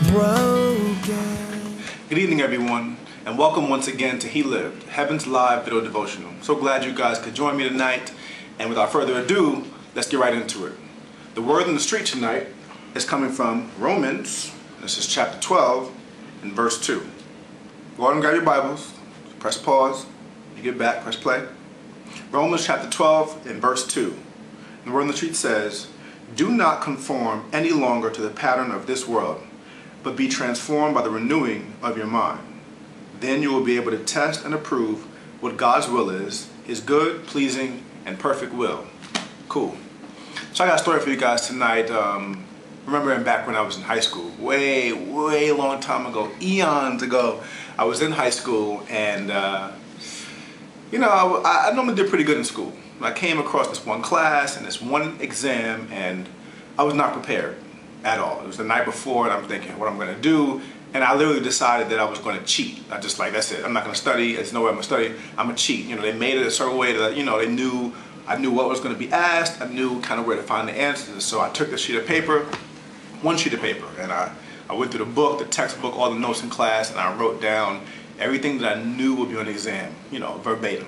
broken. Good evening, everyone, and welcome once again to He Lived, Heaven's live video devotional. So glad you guys could join me tonight, and without further ado, let's get right into it. The word in the street tonight is coming from Romans. This is chapter 12 and verse 2. Go ahead and grab your Bibles, press pause, you get back, press play. Romans chapter 12 and verse 2. The word in the street says, "Do not conform any longer to the pattern of this world, but be transformed by the renewing of your mind. Then you will be able to test and approve what God's will is, His good, pleasing, and perfect will." Cool. So I got a story for you guys tonight. Remembering back when I was in high school, way long time ago, eons ago, I was in high school, and you know, I normally did pretty good in school. I came across this one class and this one exam, and I was not prepared at all. It was the night before, and I'm thinking what I'm going to do, and I literally decided that I was going to cheat. I just like, that's it. I'm not going to study. There's no way I'm going to study. I'm going to cheat. You know, they made it a certain way that, you know, I knew what was going to be asked. I knew kind of where to find the answers. So I took the sheet of paper, one sheet of paper, and I went through the book, the textbook, all the notes in class, and I wrote down everything that I knew would be on the exam, you know, verbatim.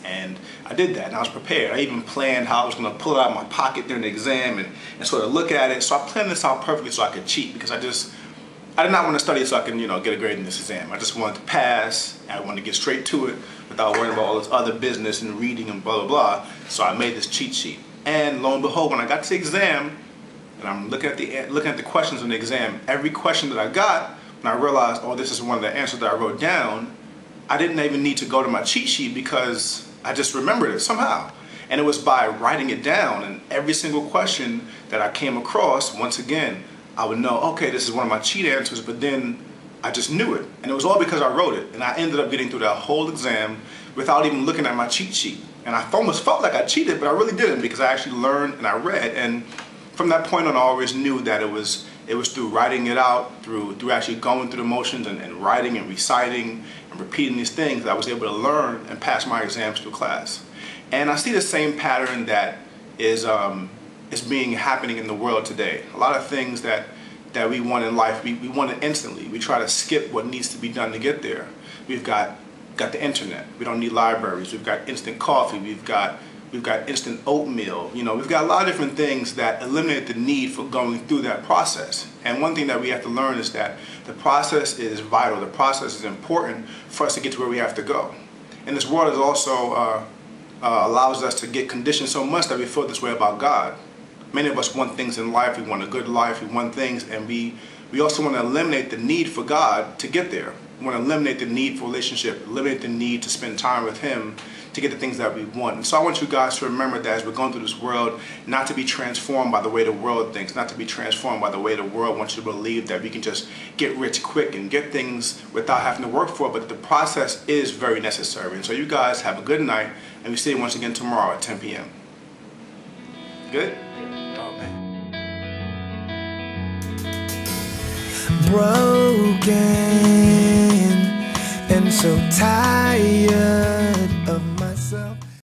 And I did that, and I was prepared. I even planned how I was going to pull it out of my pocket during the exam and sort of look at it. So I planned this out perfectly so I could cheat, because I did not want to study so I can, you know, get a grade in this exam. I just wanted to pass. I wanted to get straight to it without worrying about all this other business and reading and blah, blah, blah. So I made this cheat sheet. And lo and behold, when I got to the exam, and I'm looking at the questions in the exam, every question that I got, when I realized, oh, this is one of the answers that I wrote down, I didn't even need to go to my cheat sheet because I just remembered it somehow. And it was by writing it down, and every single question that I came across, once again, I would know, okay, this is one of my cheat answers, but then I just knew it. And it was all because I wrote it. And I ended up getting through that whole exam without even looking at my cheat sheet. And I almost felt like I cheated, but I really didn't, because I actually learned and I read. And from that point on, I always knew that it was through writing it out, through actually going through the motions and writing and reciting and repeating these things, that I was able to learn and pass my exams through class. And I see the same pattern that is happening in the world today. A lot of things that we want in life, we want it instantly. We try to skip what needs to be done to get there. We've got the internet. We don't need libraries. We've got instant coffee. We've got instant oatmeal. You know, we've got a lot of different things that eliminate the need for going through that process. And one thing that we have to learn is that the process is vital. The process is important for us to get to where we have to go. And this world is also allows us to get conditioned so much that we feel this way about God. Many of us want things in life. We want a good life. We want things, and we also want to eliminate the need for God to get there. We want to eliminate the need for relationship, eliminate the need to spend time with Him to get the things that we want. And so I want you guys to remember that as we're going through this world, not to be transformed by the way the world thinks, not to be transformed by the way the world wants you to believe that we can just get rich quick and get things without having to work for it, but the process is very necessary. And so you guys have a good night, and we see you once again tomorrow at 10 p.m. Good? Broken and so tired.